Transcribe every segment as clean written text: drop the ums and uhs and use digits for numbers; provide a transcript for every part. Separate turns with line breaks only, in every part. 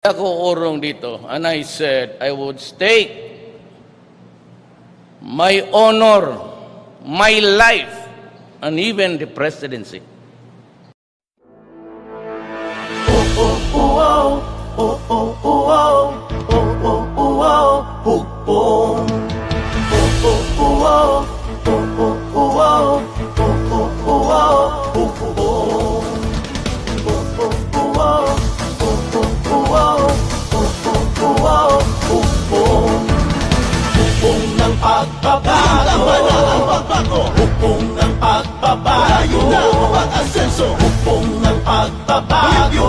Ako urong dito, and I said I would stake my honor, my life, and even the presidency.
Hukong ng pagbabago, hukong ng pagbabago, pag-asenso, hukong ng pagbabago,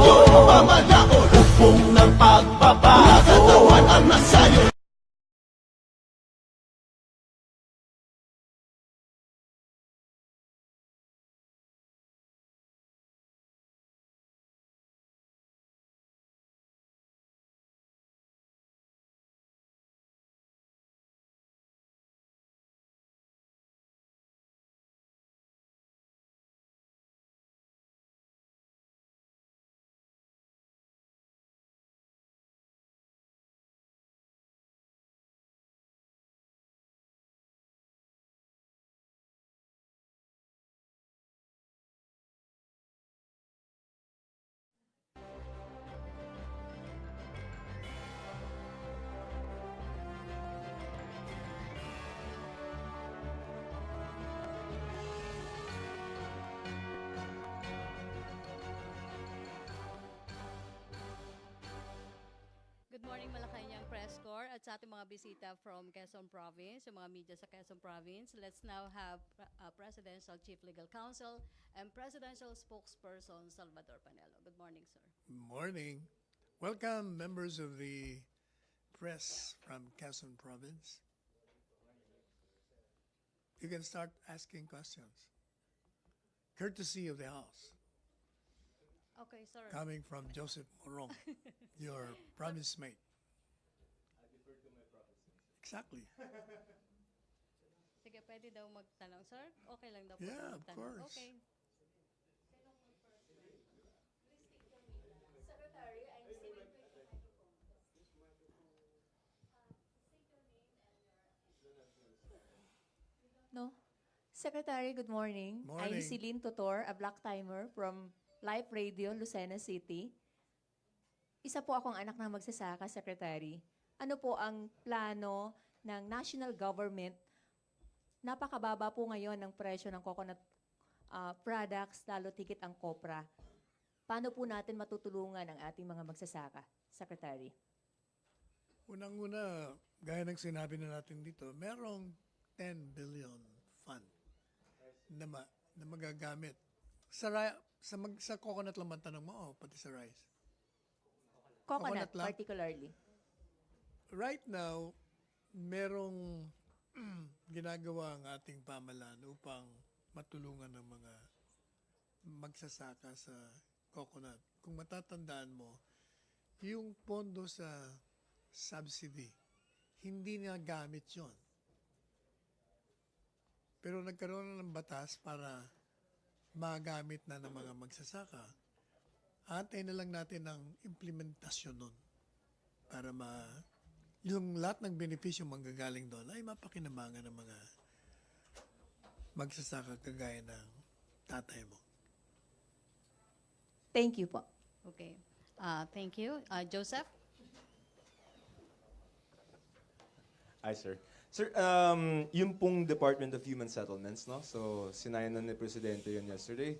pamanaon, hukong ng pagbabago, katawan ang nasayo.
Good morning, Malacañang Press Corps at sa ating mga bisita from Quezon Province, yung mga media sa Quezon Province. Let's now have Presidential Chief Legal Counsel and Presidential Spokesperson Salvador Panelo. Good morning, sir.
Morning. Welcome, members of the press from Quezon Province. You can start asking questions. Courtesy of the House,
Okay, sir.
coming from Joseph Morong, your province mate. I defer to my province. Exactly.
Sige, pwede daw magtanong, sir? Okay lang daw po
Yeah, of
magtanong.
course.
Okay.
No. Secretary, good morning.
Morning.
I'm Celine Tutor, a black timer from Live Radio, Lucena City. Isa po akong anak ng magsasaka, Secretary. Ano po ang plano ng national government? Napakababa po ngayon ng presyo ng coconut products, lalo tikit ang kopra. Paano po natin matutulungan ang ating mga magsasaka, Secretary?
Unang-una, gaya ng sinabi na natin dito, merong 10 billion fund na magagamit. Sa coconut lang man tanong mo, pati sa rice.
Coconut,
Coconut lang?
particularly.
Right now, merong ginagawa ang ating pamahalaan upang matulungan ng mga magsasaka sa coconut. Kung matatandaan mo, yung pondo sa subsidy, hindi na gamit yon. Pero nagkaroon na ng batas para magamit na ng mga magsasaka. Antay na lang natin ang implementasyon nun para yung lahat ng benepisyo manggagaling doon ay mapakinabangan ng mga magsasaka kagaya ng tatay mo.
Thank you po.
Okay. Thank you. Joseph?
Hi, sir. Sir, yung pong Department of Human Settlements, no? So, sinayan na ni Presidente yun yesterday.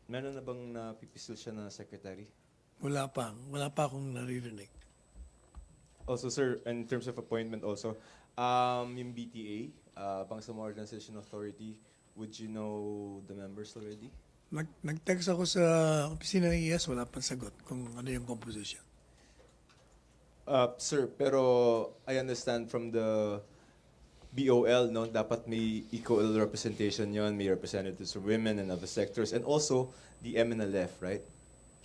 Meron na bang napipisil siya na secretary?
Wala pa akong naririnig.
Also, sir, in terms of appointment also, yung BTA, Bangsamoro Organization Authority, would you know the members already?
Nag-text ako sa opisina ng ES, wala pang sagot kung ano yung composition.
Sir, pero I understand from the BOL, no, dapat may equal representation yon, may representatives from women and other sectors, and also the MNLF, right?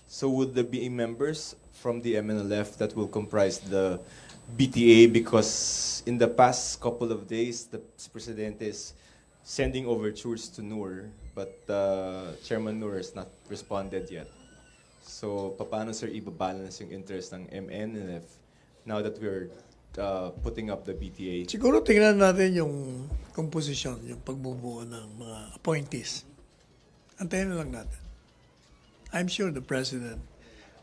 So would there be members from the MNLF that will comprise the BTA? Because in the past couple of days, the Presidente is sending overtures to Noor, but Chairman Noor has not responded yet. So, paano sir ibabalance yung interest ng MNLF now that we're putting up the BTA?
Siguro tingnan natin yung composition, yung pagbubuo ng mga appointees. Antayin na lang natin. I'm sure the President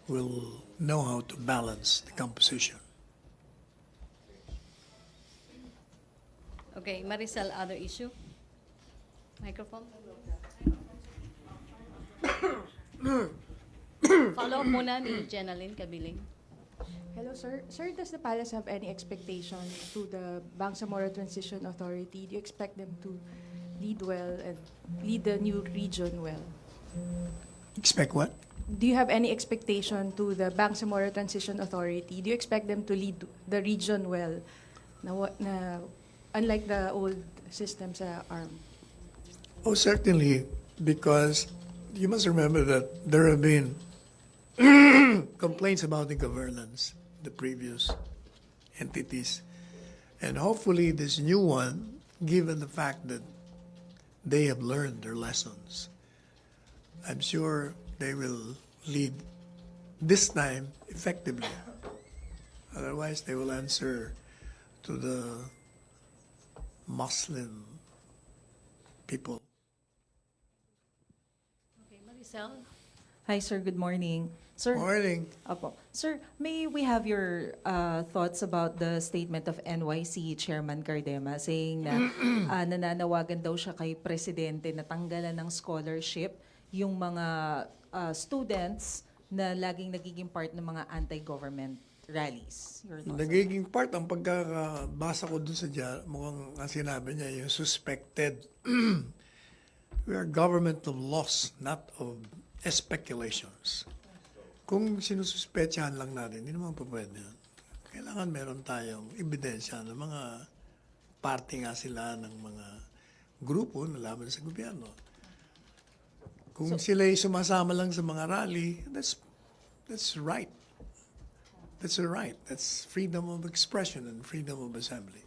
will know how to balance the composition.
Okay, Maricel, other issue? Microphone? Follow up muna ni Jenaline Cabiling.
Hello, sir. Sir, does the palace have any expectation to the Bangsamoro Transition Authority? Do you expect them to lead well and lead the new region well?
Expect what?
Do you have any expectation to the Bangsamoro Transition Authority? Do you expect them to lead the region well? Unlike the old systems ARM.
Oh, certainly, because you must remember that there have been complaints about the governance, the previous entities. And hopefully this new one, given the fact that they have learned their lessons, I'm sure they will lead this time effectively. Otherwise, they will answer to the Muslim people.
Okay, Maricel.
Hi, sir. Good morning. Sir,
Morning.
Apo. Sir, may we have your thoughts about the statement of NYC Chairman Cardema saying na nananawagan daw siya kay Presidente na tanggalan ng scholarship yung mga students na laging nagiging part ng mga anti-government rallies. Your thoughts?
Nagiging part, ang pagkakabasa ko dun sa dyan, mukhang ang sinabi niya, yung suspected. We are government of laws, not of speculations. Kung sinususpetsahan lang natin, hindi naman po pwede yun. Kailangan meron tayong ebidensya ng mga party nga sila ng mga grupo na laban sa gobyerno. Kung sila'y sumasama lang sa mga rally, that's right. That's a right. That's freedom of expression and freedom of assembly.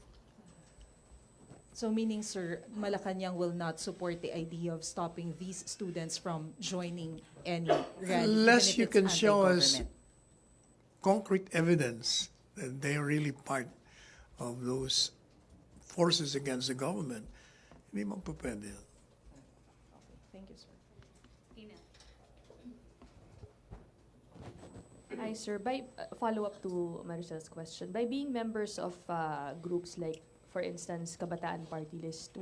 So meaning, sir, Malacañang will not support the idea of stopping these students from joining any rally,
Unless
even if
you
it's
can show us
anti-government.
concrete evidence that they are really part of those forces against the government, hindi mo pa pwede yun.
Thank you, sir.
Ina.
Hi, sir. By follow-up to Maricel's question, by being members of groups like, for instance, Kabataan Party List,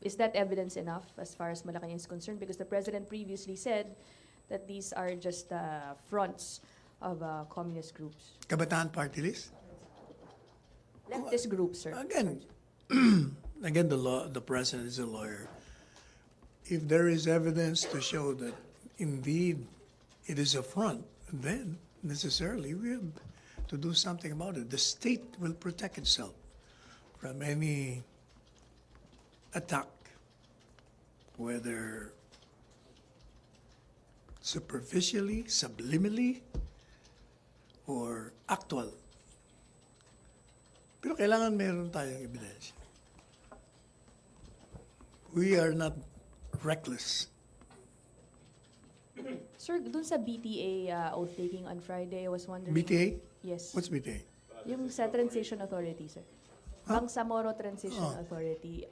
is that evidence enough as far as Malacañang is concerned? Because the president previously said that these are just fronts of communist groups.
Kabataan Party List?
Leftist groups, sir.
Again, the president is a lawyer. If there is evidence to show that indeed it is a front, then necessarily we have to do something about it. The state will protect itself from any attack, whether superficially, subliminally, or actual. Pero kailangan meron tayong ebidensya. We are not reckless.
Sir, dun sa BTA oath-taking on Friday, I was wondering...
BTA?
Yes.
What's BTA?
Yung sa Transition Authority, sir. Bangsamoro Transition Authority.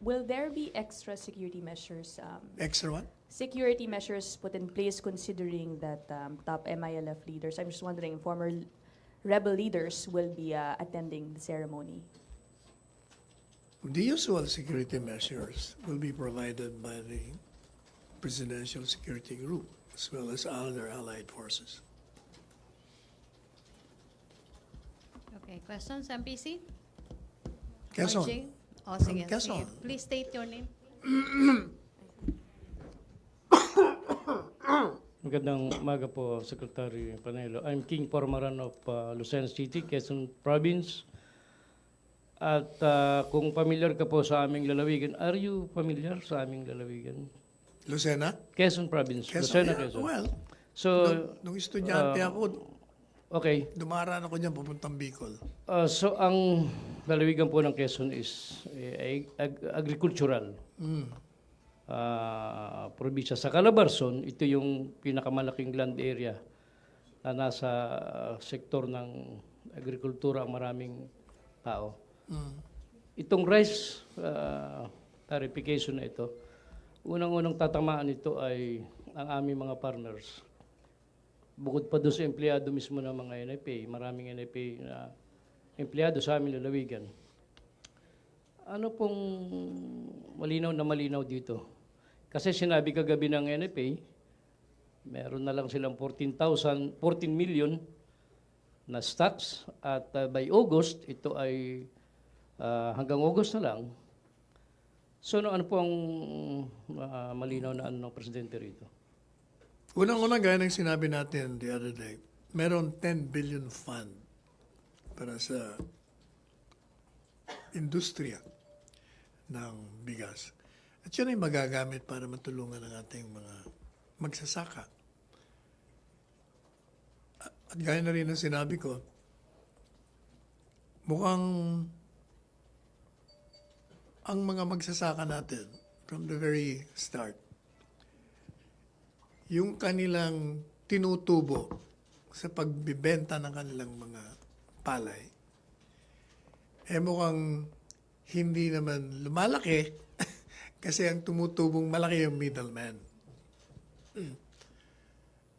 Will there be extra security measures?
Extra what?
Security measures put in place considering that top MILF leaders, I'm just wondering, former rebel leaders will be attending the ceremony.
The usual security measures will be provided by the Presidential Security Group as well as other allied forces.
Okay, questions, MPC?
Quezon.
RJ? Oh, sige.
Quezon.
Sige. Please state your name.
Magandang umaga po, Secretary Panelo. I'm King Pormaran of Lucena City, Quezon Province. At kung familiar ka po sa aming lalawigan, are you familiar sa aming lalawigan?
Lucena?
Quezon Province.
Quezon?
Lucena,
Yeah,
Quezon.
well,
So,
nung estudyante ako,
okay.
dumaraan ako dyan papuntang Bicol.
So, ang lalawigan po ng Quezon is agricultural. probinsya sa Calabarzon, ito yung pinakamalaking land area na nasa sektor ng agrikultura ang maraming tao. Itong rice tarification na ito, unang-unang tatamaan ito ay ang aming mga farmers. Bukod pa doon sa empleyado mismo ng mga NFA, maraming NFA na empleyado sa aming lalawigan. Ano pong malinaw dito? Kasi sinabi kagabi ng NFA, meron na lang silang 14 million na stocks at by August, ito ay hanggang August na lang. So ano po ang malinaw na ano ng Presidente rito?
Unang-una, gaya ng sinabi natin the other day, meron 10 billion fund para sa industriya ng bigas. At yun ay magagamit para matulungan ang ating mga magsasaka. At gaya na rin ng sinabi ko, mukhang ang mga magsasaka natin from the very start, yung kanilang tinutubo sa pagbibenta ng kanilang mga palay, mukhang hindi naman lumalaki kasi ang tumutubong malaki yung middleman.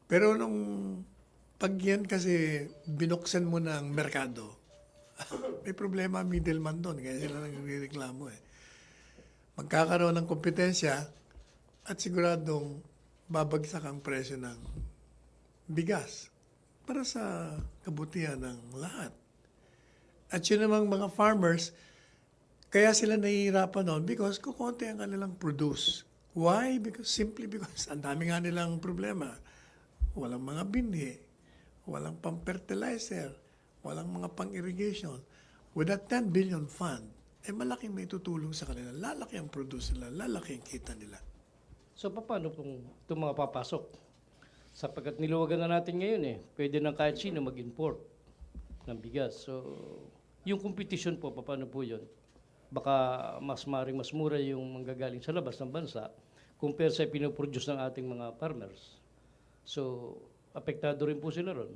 Pero nung pag yan kasi binuksan mo ng merkado, may problema ang middleman doon, kaya sila nagreklamo Magkakaroon ng kompetensya at siguradong babagsak ang presyo ng bigas para sa kabutihan ng lahat. At yun namang mga farmers, kaya sila nahihirapan noon because kukonti ang kanilang produce. Why? Simply because ang dami nga nilang problema. Walang mga binhi, walang pang-fertilizer, walang mga pang-irrigation. With that 10 billion fund, malaking may tutulong sa kanila. Lalaki ang produce nila, lalaki ang kita nila.
So paano kung itong mga papasok? Sapagkat niluwagan na natin ngayon pwede na kahit sino mag-import ng bigas. So yung competition po, paano po yun? Baka mas mura yung manggagaling sa labas ng bansa compare sa pinoproduce ng ating mga farmers. So apektado rin po sila ron.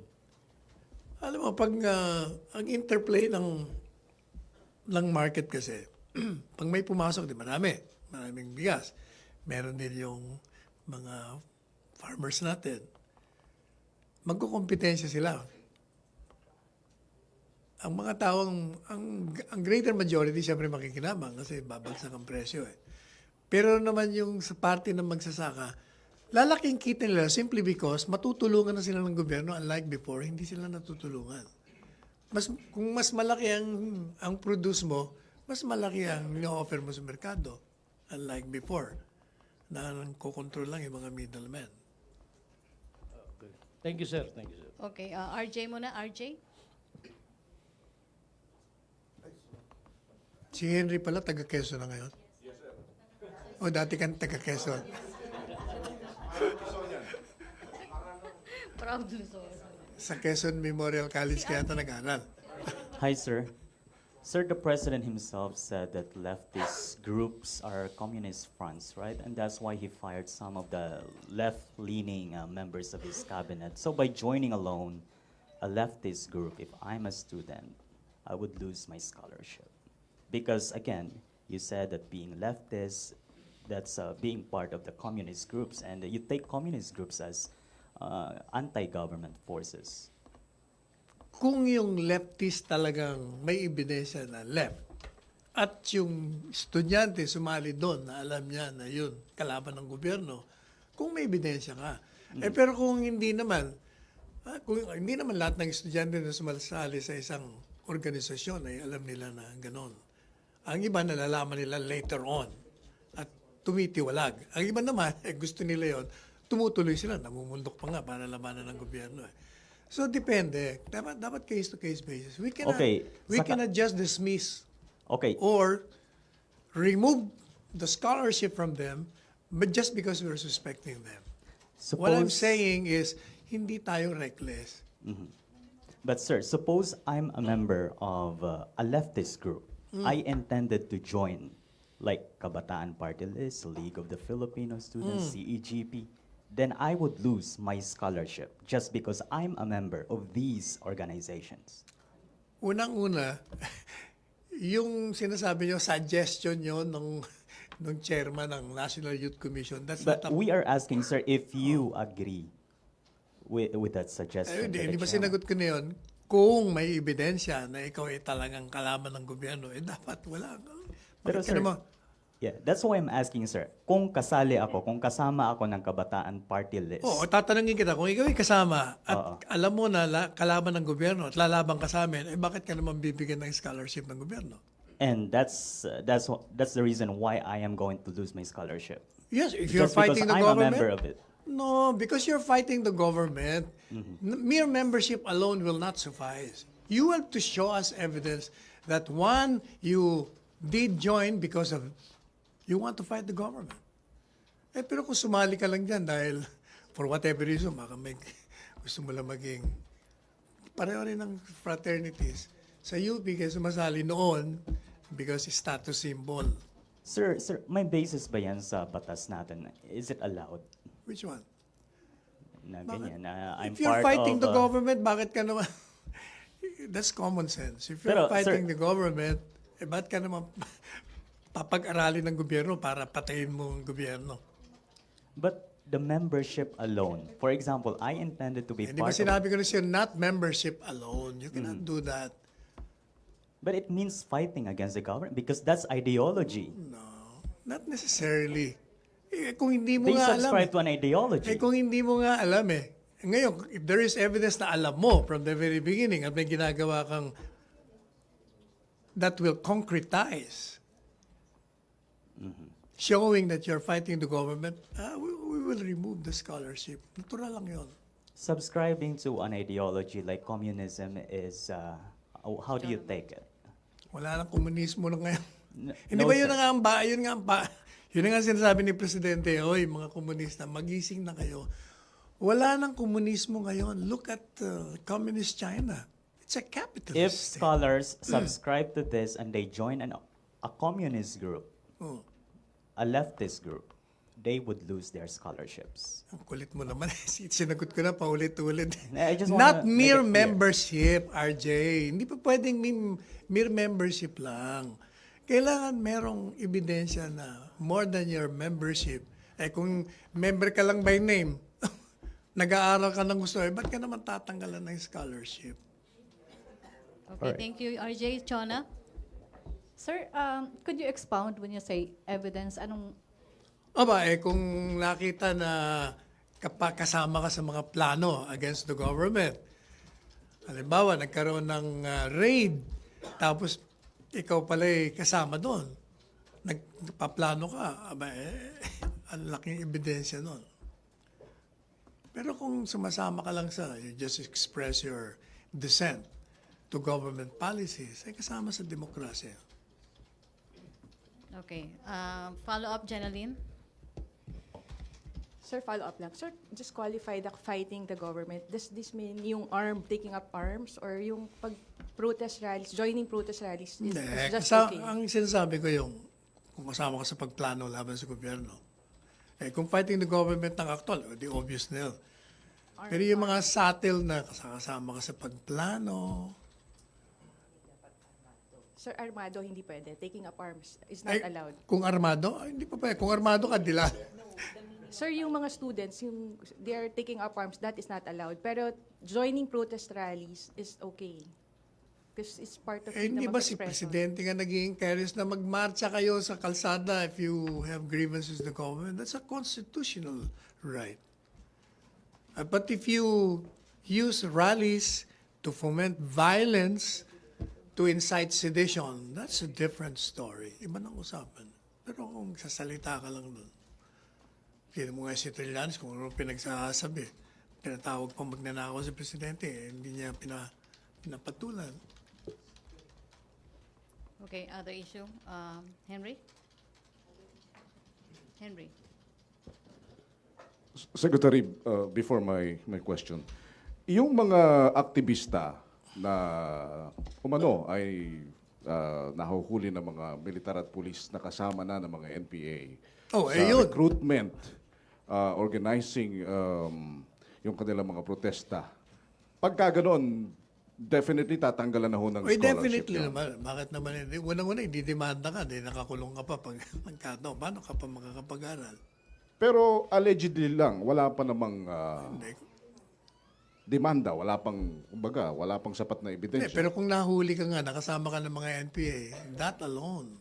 Alam mo, pag ang interplay ng market kasi, pag may pumasok, maraming bigas. Meron din yung mga farmers natin. Magkukompetensya sila. Ang mga taong, ang greater majority, siyempre makikinabang kasi babagsak ang presyo Pero naman yung sa parte ng magsasaka, lalaking kita nila simply because matutulungan na sila ng gobyerno, unlike before, hindi sila natutulungan. Kung mas malaki ang produce mo, mas malaki ang ino-offer mo sa merkado, unlike before, na nangkokontrol lang yung mga middlemen.
Okay. Thank you, sir. Thank you, sir.
Okay, RJ muna, RJ.
Si Henry pala, taga-Quezon na ngayon? Yes, sir. O dati kang taga-Quezon?
Proud Luzon.
Sa Quezon Memorial College kaya ito nag-aral.
Hi, sir. Sir, the president himself said that leftist groups are communist fronts, right? And that's why he fired some of the left-leaning members of his cabinet. So by joining alone a leftist group, if I'm a student, I would lose my scholarship. Because, again, you said that being leftist, that's being part of the communist groups, and you take communist groups as anti-government forces.
Kung yung leftist talagang may ebidensya na left, at yung estudyante sumali doon na alam niya na yun, kalaban ng gobyerno, kung may ebidensya ka. Pero kung hindi naman, hindi naman lahat ng estudyante na sumasali sa isang organisasyon ay alam nila na gano'n. Ang iba nalalaman nila later on at tumitiwalag. Ang iba naman, gusto nila yon, tumutuloy sila, namumundok pa nga para labanan ng gobyerno. So depende. Dapat case-to-case basis. We cannot just dismiss or remove the scholarship from them but just because we're suspecting them. What I'm saying is, hindi tayo reckless.
But sir, suppose I'm a member of a leftist group. I intended to join like Kabataan Party List, League of the Filipino Students, CEGP, then I would lose my scholarship just because I'm a member of these organizations.
Unang-una, yung sinasabi nyo, suggestion nyo nung chairman ng National Youth Commission, that's
But
not
we are asking, sir, if you agree with that suggestion.
Hindi
to the
ba
chairman.
sinagot ko na yun? Kung may ebidensya na ikaw ay talagang kalaban ng gobyerno, dapat wala.
Pero
Bakit ka
sir,
naman?
yeah, that's why I'm asking, sir. Kung kasali ako, kung kasama ako ng Kabataan Party List,
Oo, tatanungin kita, kung ikaw ay kasama at
Oo.
alam mo na kalaban ng gobyerno at lalaban ka sa amin, bakit ka naman bibigyan ng scholarship ng gobyerno?
and that's the reason why I am going to lose my scholarship.
Yes, if you're
Just because
fighting the
I'm
government.
a member of it.
No, because you're fighting the government. Mere membership alone will not suffice. You have to show us evidence that one, you did join because of you want to fight the government. Pero kung sumali ka lang dyan dahil for whatever reason, baka gusto mo lang maging pareho rin ng fraternities. Sa UP, kaya sumasali noon because status symbol.
Sir, may basis ba yan sa batas natin? Is it allowed?
Which one?
Na ganyan, na I'm
If you're
part
fighting
of,
the government, bakit ka naman... That's common sense. If you're
Pero,
fighting
sir-
the government, ba't ka naman papag-aralin ng gobyerno para patayin mo ang gobyerno?
But the membership alone, for example, I intended to be
Hindi ba
part of,
sinabi ko na siya, not membership alone. You cannot do that.
but it means fighting against the government because that's ideology.
Not necessarily. Kung hindi mo
They
nga alam.
subscribe to an ideology.
Kung hindi mo nga alam Ngayon, if there is evidence na alam mo from the very beginning at may ginagawa kang that will concretize showing that you're fighting the government, we will remove the scholarship. Natural lang yun.
Subscribing to an ideology like communism is, how do you take it?
Wala nang komunismo na ngayon. Hindi
No,
ba yun
sir.
na nga yun na nga sinasabi ni Presidente, oy mga komunista, magising na kayo. Wala nang komunismo ngayon. Look at communist China. It's a capitalist
If
state.
scholars subscribe to this and they join a communist group,
Oh,
a leftist group, they would lose their scholarships.
ang kulit mo naman. Sinagot ko na paulit-ulit.
I just
Not
wanna
mere
make it clear.
membership, RJ. Hindi pa pwedeng mere membership lang. Kailangan merong ebidensya na more than your membership. Kung member ka lang by name, nag-aaral ka ng gusto, ba't ka naman tatanggalan ng scholarship?
Okay, thank you, RJ. Chona?
Sir, could you expound when you say evidence? Anong
Kung nakita na kasama ka sa mga plano against the government, halimbawa, nagkaroon ng raid, tapos ikaw pala'y kasama doon, nagpaplano ka, ang laking ebidensya nun. Pero kung sumasama ka lang you just express your dissent to government policies, ay kasama sa demokrasya.
Okay. Follow-up, Jeneline?
Sir, follow-up lang. Sir, just qualify the fighting the government. Does this mean yung taking up arms, or yung pag-protest rallies, joining protest rallies is just okay?
Ang sinasabi ko kung kasama ka sa pagplano laban sa gobyerno. Kung fighting the government ng actual, di obvious na yun. Pero yung mga subtle na kasama ka sa pagplano,
Sir, armado, hindi pwede. Taking up arms is not allowed.
kung armado, hindi pa pwede. Kung armado ka, dila.
Sir, yung mga students, they are taking up arms, that is not allowed. Pero joining protest rallies is okay. Because it's part of
Hindi
freedom
ba
of
si
expression.
Presidente nga nag-i-encourage na magmarcha kayo sa kalsada if you have grievances with the government? That's a constitutional right. But if you use rallies to foment violence, to incite sedition, that's a different story. Iba nang usapan. Pero kung sasalita ka lang doon, hindi mo nga si Trillanes kung ano pinagsasabi. Tinatawag pa magnanakaw si Presidente, hindi niya pinapatulan.
Okay, other issue. Henry? Henry?
Secretary, before my question, yung mga aktivista na umano ay nahuhuli ng mga militar at pulis na kasama na ng mga NPA
Oh,
sa
yun.
recruitment, organizing yung kanilang mga protesta. Pagka ganoon, definitely tatanggalan na ho ng
Oy,
scholarship
definitely
yun.
naman. Bakit naman hindi? Unang-una, hindi demanda ka, di nakakulong ka pa pag magkataon. Paano ka pa makakapag-aral?
Pero allegedly lang, wala pa namang
Hindi.
demanda, wala pang, kumbaga, wala pang sapat na ebidensya.
Pero kung nahuli ka nga, nakasama ka ng mga NPA, that alone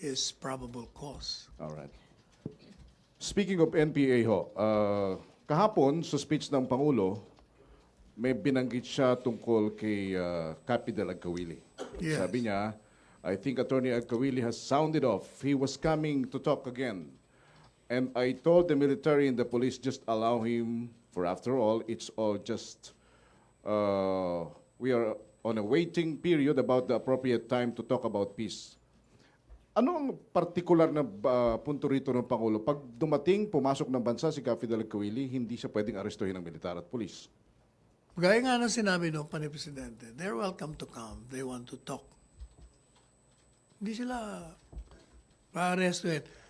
is probable cause.
Alright. Speaking of NPA ho, kahapon sa speech ng Pangulo, may binanggit siya tungkol kay Capi del Agcawili.
Yes.
Sabi niya, I think Attorney Agcawili has sounded off. He was coming to talk again. And I told the military and the police just allow him, for after all, it's all just, we are on a waiting period about the appropriate time to talk about peace. Ano ang partikular na punto rito ng Pangulo? Pag dumating, pumasok ng bansa si Capi del Agcawili, hindi siya pwedeng arestuhin ng militar at pulis.
Gaya nga ng sinabi nung Presidente, they're welcome to come. They want to talk. Hindi sila pa-arrestuin.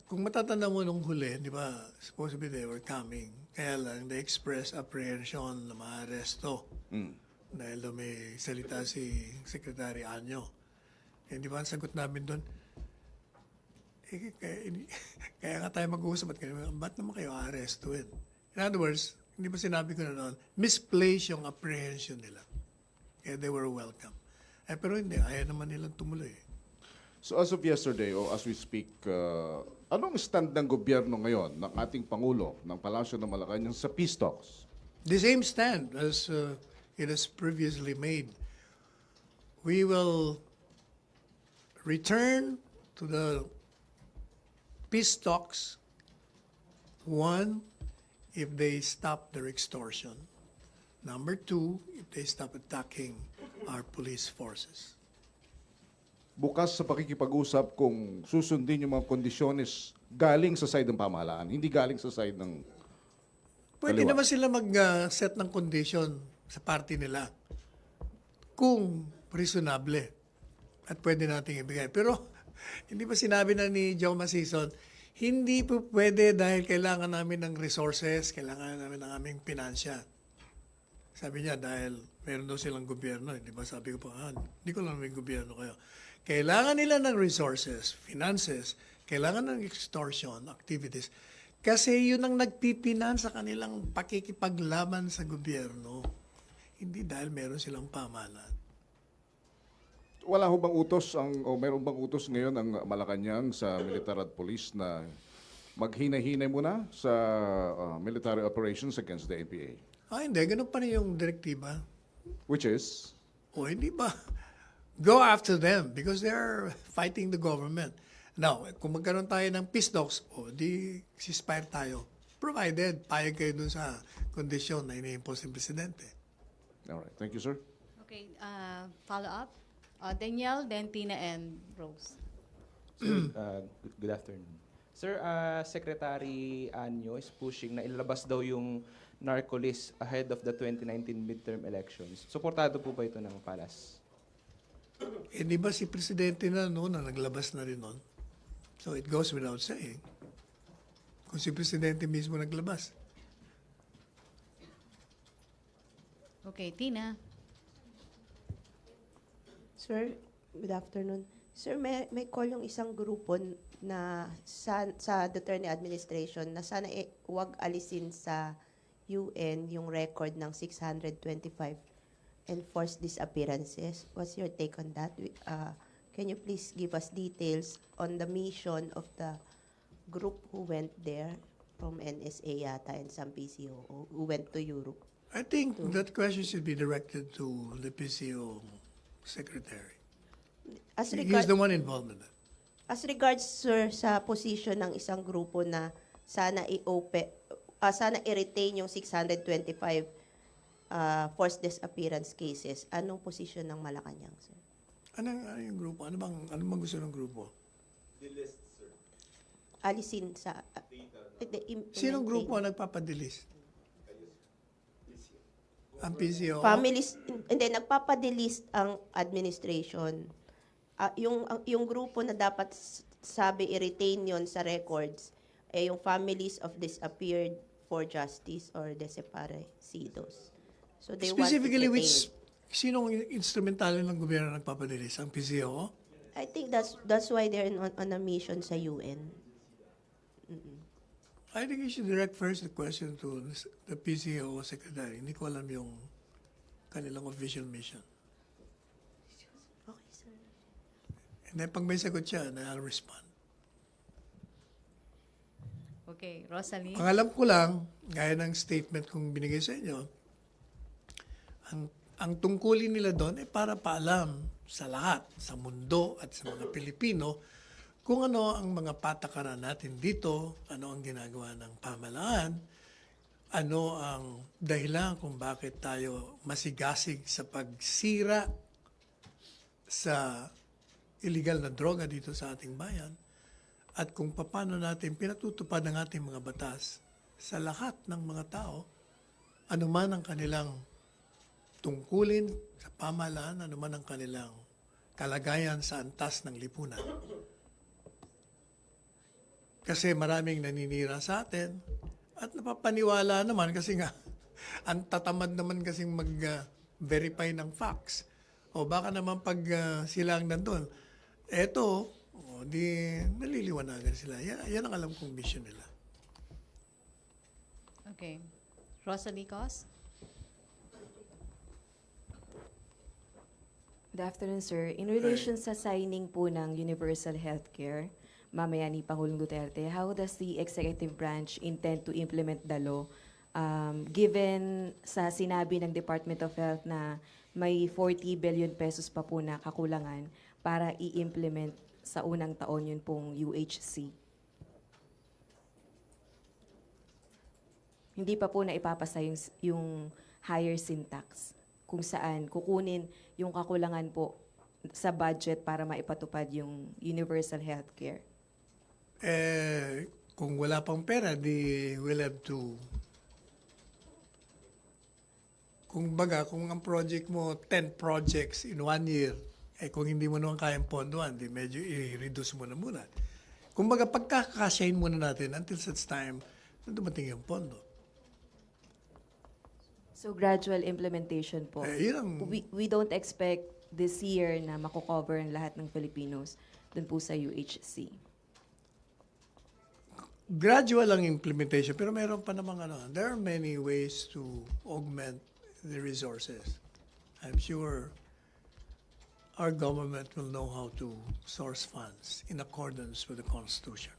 Kung matatanda mo nung huli, di ba, supposedly they were coming. Kaya lang, they expressed apprehension na ma-arresto. Dahil daw may salita si Secretary Anyo. Eh, di ba, ang sagot namin doon, kaya nga tayo mag-uusap at ba't naman kayo a-arrestuin? In other words, hindi ba sinabi ko na noon, misplace yung apprehension nila. Kaya they were welcome. Eh, pero hindi, ayaw naman nilang tumuloy.
So as of yesterday, or as we speak, anong stand ng gobyerno ngayon, ng ating Pangulo, ng Palasyo ng Malacañang sa peace talks?
The same stand as it has previously made. We will return to the peace talks, one, if they stop their extortion. Number two, if they stop attacking our police forces.
Bukas sa pakikipag-usap kung susundin yung mga kondisyones galing sa side ng pamahalaan, hindi galing sa side ng
Pwede
kaliwa.
naman sila mag-set ng condition sa party nila kung reasonable at pwede nating ibigay. Pero hindi ba sinabi na ni Joe Masison, hindi po pwede dahil kailangan namin ng resources, kailangan namin ng aming pinansya. Sabi niya dahil meron daw silang gobyerno. Di ba sabi ko pa, hindi ko lang may gobyerno kayo. Kailangan nila ng resources, finances, kailangan ng extortion activities. Kasi yun ang nagpipinan sa kanilang pakikipaglaban sa gobyerno. Hindi dahil meron silang pamahalaan.
Wala ho bang utos o meron bang utos ngayon ang Malacañang sa militar at police na maghinay-hinay muna sa military operations against the NPA?
Hindi. Ganun pa rin yung direktiba.
Which is?
Hindi ba? Go after them because they're fighting the government. Now, kung magkaroon tayo ng peace talks, di ceasefire tayo. Provided, payag kayo dun sa kondisyon na ini-impose ng Presidente.
Alright. Thank you, sir.
Okay, follow up. Danielle, then Tina and Rose.
Sir, good afternoon. Sir, Secretary Anyo is pushing na ilalabas daw yung narco list ahead of the 2019 midterm elections. Suportado po ba ito ng Palas?
Di ba si Presidente na naglabas na rin nun? So it goes without saying. Kung si Presidente mismo naglabas.
Okay, Tina.
Sir, good afternoon. Sir, may call yung isang grupo na sa Duterte administration na sana huwag alisin sa UN yung record ng 625 enforced disappearances. What's your take on that? Can you please give us details on the mission of the group who went there from NSA yata and some PCO who went to Europe?
I think that question should be directed to the PCO Secretary. He's the one involved in that.
As regards, sir, sa position ng isang grupo na sana sana i-retain yung 625 forced disappearance cases, anong position ng Malacañang, sir?
Ano yung grupo? Ano bang gusto ng grupo?
The list, sir.
Alisin sa...
Sinong grupo ang nagpapadilis? Ang PCO.
Families, hindi, nagpapadelist ang administration. Yung grupo na dapat sabi i-retain yon sa records, yung families of disappeared for justice or desaparecidos. So they
Specifically,
want it retained.
sinong instrumental ng gobyerno nagpapadilis? Ang PCO?
I think that's why they're on a mission sa UN.
I think you should direct first the question to the PCO secretary. Hindi ko alam yung kanilang official mission.
Okay, sir.
And then pag may sagot siya, I'll respond.
Okay, Rosalie.
Ang alam ko lang, gaya ng statement kong binigay sa inyo, ang tungkulin nila doon ay para paalam sa lahat, sa mundo at sa mga Pilipino, kung ano ang mga patakaran natin dito, ano ang ginagawa ng pamahalaan, ano ang dahilan kung bakit tayo masigasig sa pagsira sa illegal na droga dito sa ating bayan, at kung paano natin pinatutupad ang ating mga batas sa lahat ng mga tao, anuman ang kanilang tungkulin sa pamahalaan, anuman ang kanilang kalagayan sa antas ng lipunan. Kasi maraming naninira sa atin at napapaniwala naman kasi nga ang tatamad naman kasing mag-verify ng facts. O baka naman pag sila ang nandun, eto, di naliliwanagan sila. Yan ang alam kong mission nila.
Okay. Rosalie Cos.
Good afternoon, sir. In relation sa signing po ng universal healthcare, mamaya ni Pangulong Duterte, how does the executive branch intend to implement the law? Given sa sinabi ng Department of Health na may 40 billion pesos pa po na kakulangan para i-implement sa unang taon yun pong UHC. Hindi pa po na ipapasa yung higher sin tax kung saan kukunin yung kakulangan po sa budget para maipatupad yung universal healthcare.
Kung wala pang pera, di we'll have to... Kung ang project mo, 10 projects in 1 year, kung hindi mo naman kayang pondoan, di medyo i-reduce mo na muna. Kung pagkakasyahin muna natin until such time na dumating yung pondo.
So gradual implementation po. We don't expect this year na mako-cover ang lahat ng Filipinos dun po sa UHC.
Gradual ang implementation, pero mayroon pa namang there are many ways to augment the resources. I'm sure our government will know how to source funds in accordance with the Constitution.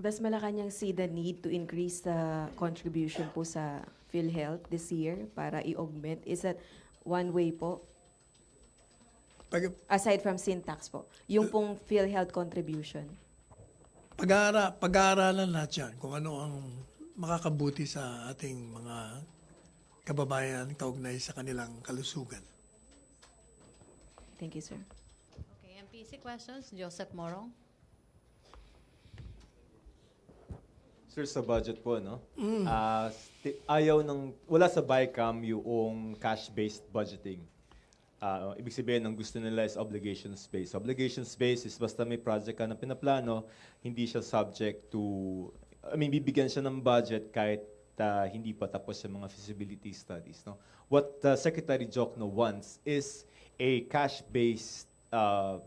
Does Malacañang see the need to increase the contribution po sa PhilHealth this year para i-augment? Is that one way po? Aside from sin tax po, yung pong PhilHealth contribution.
Pag-aaralan lahat yan kung ano ang makakabuti sa ating mga kababayan kaugnay sa kanilang kalusugan.
Thank you, sir.
Okay, MPC questions. Joseph Morong.
Sir, sa budget po, no? Wala sa BICAM yung cash-based budgeting. Ibig sabihin, ang gusto nila is obligation-based. Obligation-based is basta may project ka na pinaplano, hindi siya subject to, bibigyan siya ng budget kahit hindi pa tapos yung mga feasibility studies. No? What Secretary Jokno wants is a cash-based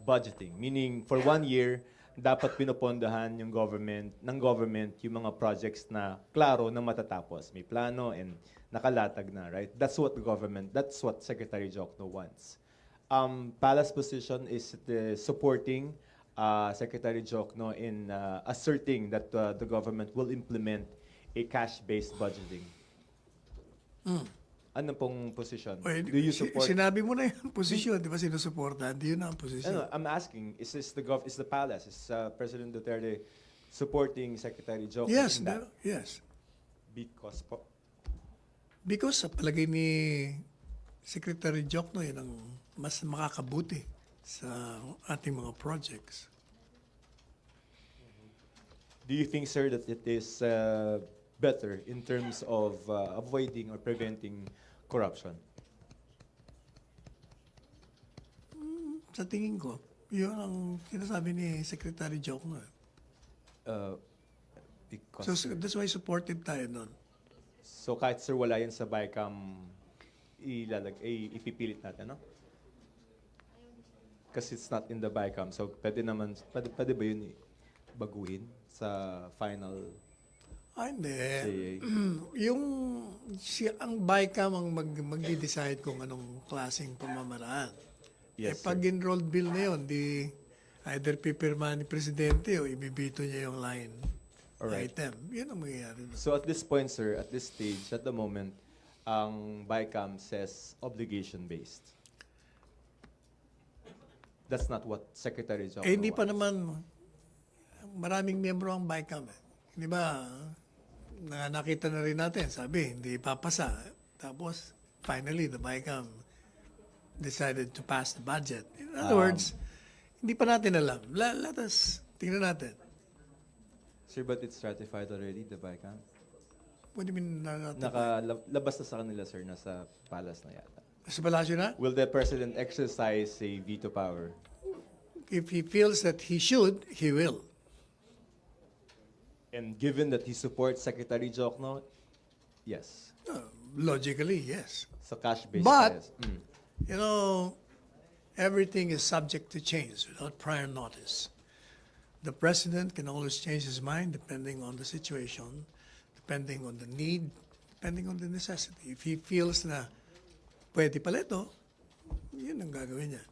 budgeting, meaning for 1 year, dapat pinopondahan ng government yung mga projects na klaro na matatapos. May plano and nakalatag na, right? That's what Secretary Jokno wants. Palace position is supporting Secretary Jokno in asserting that the government will implement a cash-based budgeting. Ano pong position? Do you support?
Sinabi mo na yung position, di ba sinusuportahan? Di yun ang position.
I'm asking, is the palace, is President Duterte supporting Secretary Jokno
Yes,
in that?
yes.
Because po?
Because sa palagay ni Secretary Jokno, yun ang mas makakabuti sa ating mga projects.
Do you think, sir, that it is better in terms of avoiding or preventing Corruption.
Sa tingin ko, yun ang sinasabi ni Secretary Jokno.
Because,
So that's why supportive tayo nun.
so kahit sir wala yan sa BICAM, ipipilit natin, no? Kasi it's not in the BICAM. So pwede ba yun baguhin sa final
Hindi.
CA?
Ang BICAM ang magde-decide kung anong klaseng pamamaraan.
Yes,
pag enrolled bill na yun, di either pipirma ni Presidente o ibibito niya yung line
Alright.
item. Yun ang mangyayari.
So at this point, sir, at this stage, at the moment, ang BICAM says obligation-based. That's not what Secretary Jokno
Hindi pa
wants.
naman, maraming miyembro ang BICAM. Di ba? Nakita na rin natin, sabi, hindi papasa. Tapos, finally, the BICAM decided to pass the budget. In other words, hindi pa natin alam. Let us, tingnan natin.
Sir, but it's ratified already, the BICAM?
What do you mean?
Nakalabas na sa kanila, sir, nasa palace na yata.
Sa palasyo na?
Will the President exercise a veto power?
If he feels that he should, he will.
And given that he supports Secretary Jokno, yes.
Logically, yes.
So cash-based.
But,
yes.
you know, everything is subject to change without prior notice. The president can always change his mind depending on the situation, depending on the need, depending on the necessity. If he feels na pwede pala ito, yun ang gagawin niya.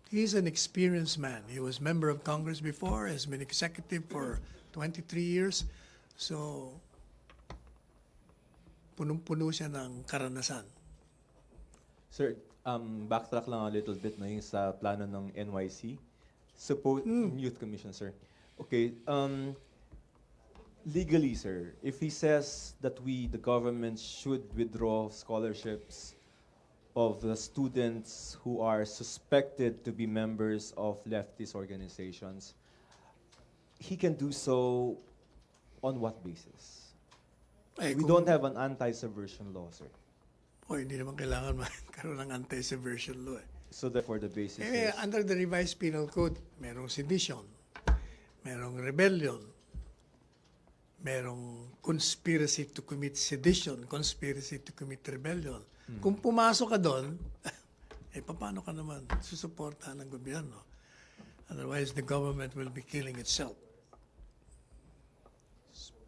He's an experienced man. He was member of Congress before, has been executive for 23 years. So, punong-puno siya ng karanasan.
Sir, backtrack lang a little bit na yung sa plano ng NYC. Youth Commission, sir. Okay, legally, sir, if he says that the government should withdraw scholarships of the students who are suspected to be members of leftist organizations, he can do so on what basis? We don't have an anti-subversion law, sir.
Hindi naman kailangan magkaroon ng anti-subversion law.
So therefore, the basis is...
Under the revised penal code, merong sedition, merong rebellion, merong conspiracy to commit sedition, conspiracy to commit rebellion. Kung pumasok ka doon, paano ka naman susuportahan ng gobyerno? Otherwise, the government will be killing itself.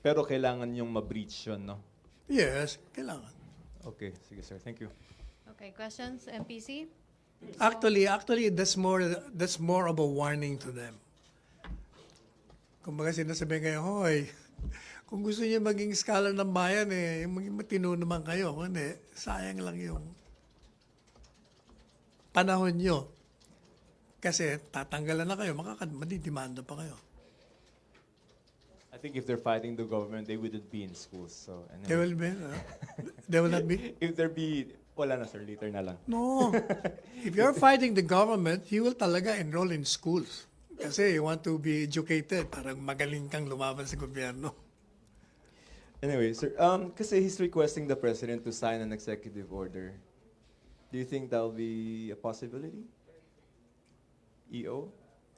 Pero kailangan yung ma-breach yun, no?
Yes, kailangan.
Okay, sige sir. Thank you.
Okay, questions, MPC?
Actually, that's more of a warning to them. Kumbaga sinasabi kayo, hoy, kung gusto niyo maging scholar ng bayan, maging matino naman kayo. Kundi, sayang lang yung panahon nyo. Kasi tatanggalan na kayo, madidimanda pa kayo.
I think if they're fighting the government, they wouldn't be in schools. So anyway.
They will be? They will not be?
If there be, wala na sir, later na lang.
No. If you're fighting the government, you will talaga enroll in schools. Kasi you want to be educated, parang magaling kang lumaban sa gobyerno.
Anyway, sir, kasi he's requesting the president to sign an executive order. Do you think that'll be a possibility? EO?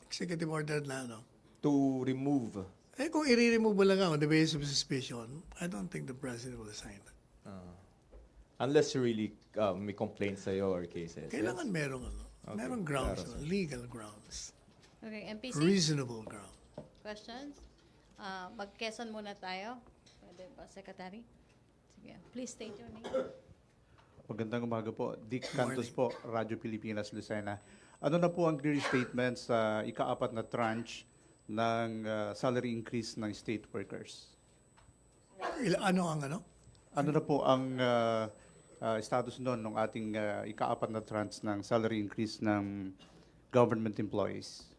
Executive order na, no?
To remove.
Kung i-remove mo lang on the basis of suspicion, I don't think the president will sign that.
Unless you really may complaints sa'yo or cases.
Kailangan
yes?
merong grounds, legal grounds.
Okay, MPC?
Reasonable ground.
Questions? Mag-Quezon muna tayo. Pwede ba, Secretary? Sige, please state your name.
Magandang umaga po. Dick Cantos po, Radyo Pilipinas, Lucena. Ano na po ang clear statement sa ika-4 na tranche ng salary increase ng state workers?
Ano ang ano?
Ano na po ang status noon ng ating ika-4 na tranche ng salary increase ng government employees?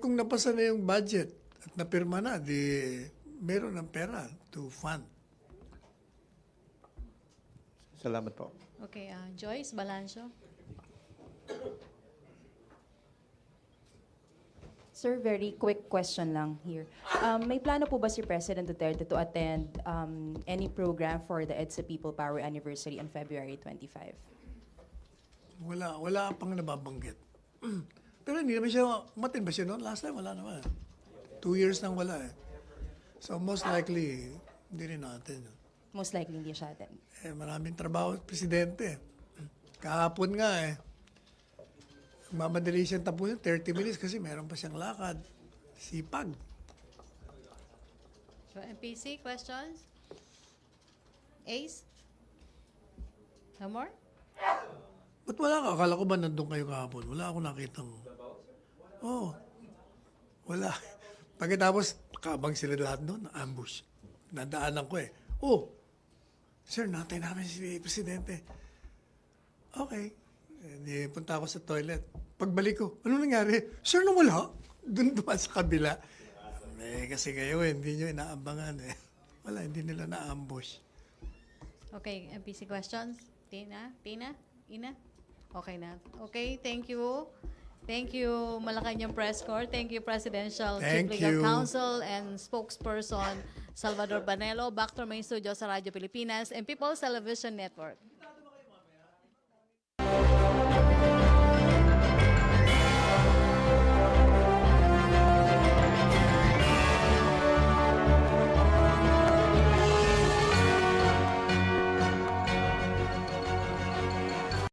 Kung napasa na yung budget at napirma na, di meron ng pera to fund.
Salamat po.
Okay, Joyce Balancio.
Sir, very quick question lang here. May plano po ba si President Duterte to attend any program for the EDSA People Power Anniversary on February 25?
Wala pang nababanggit. Pero hindi naman siya, umatin ba siya noon? Last time, wala naman. 2 years nang wala eh. So most likely, hindi rin natin.
Most likely hindi siya attend.
Maraming trabaho presidente. Kahapon nga eh. Mamadali siyang tapusin 30 minutes kasi meron pa siyang lakad. Sipag.
So, MPC, questions? Ace? No more?
Ba't wala ka? Akala ko ba nandun kayo kahapon? Wala akong nakitang... Oo. Wala. Pagkatapos, kabang sila lahat doon, ambush. Nadaanan ko eh. Oh, sir, natay namin si Presidente. Okay. Di punta ako sa toilet. Pagbalik ko, ano nangyari? Sir, nawala? Doon sa kabila. Kasi kayo hindi nyo inaabangan eh. Wala, hindi nila na-ambush.
Okay, MPC questions? Tina? Ina? Okay na. Okay, thank you. Thank you, Malacañang Press Corps. Thank you, Presidential Chief Legal Counsel and Spokesperson Salvador Panelo. Back to my studio sa Radyo Pilipinas and People's Television Network.